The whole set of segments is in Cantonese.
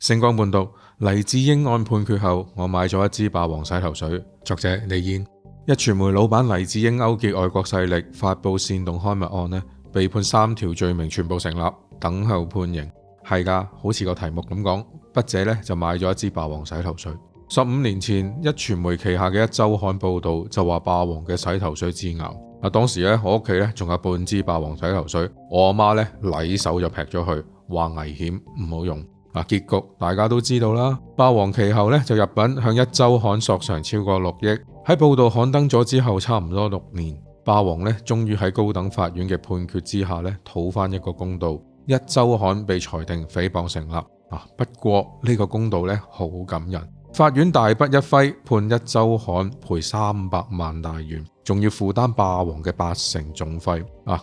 星光伴讀黎智英案判決後，我買咗一支霸王洗頭水。作者李嫣。壹傳媒老闆黎智英勾結外國勢力發佈煽動刊物案呢，被判3條罪名全部成立，等候判刑。係噶，好似個題目咁講，筆者呢就買咗一支霸王洗頭水。15年前，壹傳媒旗下嘅壹週刊報道就話霸王嘅洗頭水致癌。當時呢，我屋企呢仲有半支霸王洗頭水，我阿媽呢禮手就劈咗佢，話危險唔好用。結局大家都知道啦，霸王其後呢就入稟向壹週刊索償超過6億。喺報道刊登咗之後，差唔多6年，霸王呢終於喺高等法院嘅判決之下呢討翻一個公道，壹週刊被裁定誹謗成立。不過呢個公道呢好感人，法院大筆一揮，判壹週刊賠300萬大元，仲要負擔霸王嘅80%訟費。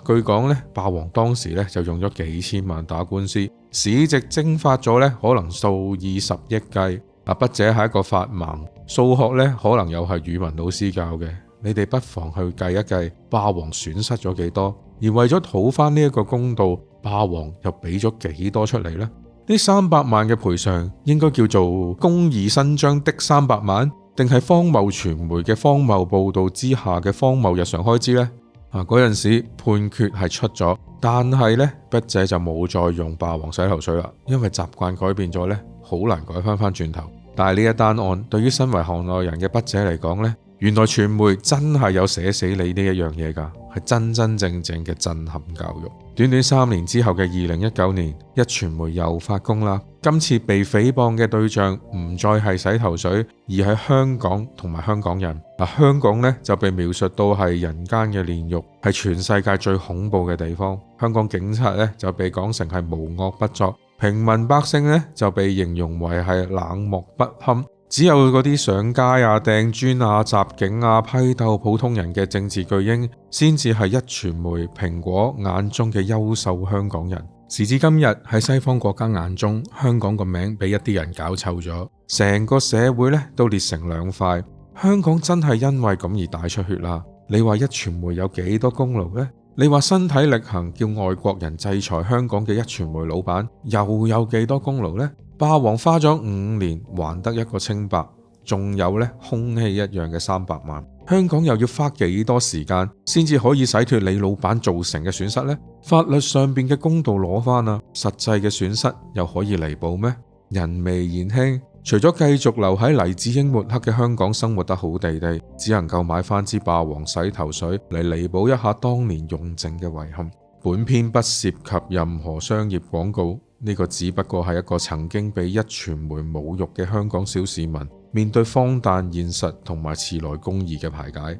據講呢，霸王當時呢就用咗幾千萬打官司，市值蒸發咗呢可能數以十億計。筆者係一個法盲，數學呢可能又係語文老師教嘅，你哋不妨去計一計霸王損失咗幾多，而為咗討翻呢一個公道，霸王又俾咗幾多出嚟呢？呢300萬嘅賠償應該叫做公義伸張的300萬，定係荒謬傳媒嘅荒謬報道之下嘅荒謬日常開支呢？嗰陣時判決係出咗，但係呢，筆者就冇再用霸王洗頭水啦，因為習慣改變咗呢，好難改翻轉頭。但係呢一單案對於身為行內人嘅筆者嚟講呢，原來傳媒真係有寫死你呢一樣嘢㗎，係真真正正嘅震撼教育。短短3年之後嘅2019年，壹傳媒又發功啦。今次被誹謗嘅對象唔再係洗頭水，而係香港同埋香港人。香港呢就被描述到係人間嘅煉獄，係全世界最恐怖嘅地方。香港警察呢就被講成係無惡不作，平民百姓呢就被形容為係冷漠不堪。只有嗰啲上街掟磚襲警批鬥普通人嘅政治巨嬰，先至係壹傳媒蘋果眼中嘅優秀香港人。時至今日，喺西方國家眼中，香港個名俾一啲人搞臭咗，成個社會呢都裂成兩塊。香港真係因為咁而大出血啦。你話壹傳媒有幾多功勞呢？你話身體力行叫外國人制裁香港嘅壹傳媒老闆又有幾多功勞呢？霸王花咗5年還得一個清白，仲有呢空氣一樣嘅300萬，香港又要花幾多時間先至可以洗脫你老闆造成嘅損失呢？法律上邊嘅公道攞翻啦，實際嘅損失又可以彌補咩？人微言輕，除咗繼續留喺黎智英抹黑嘅香港生活得好地地，只能夠買翻支霸王洗頭水嚟彌補一下當年用剩嘅遺憾。本篇不涉及任何商業廣告，呢個只不過係一個曾經被壹傳媒侮辱嘅香港小市民面對荒誕現實同埋遲來公義嘅排解。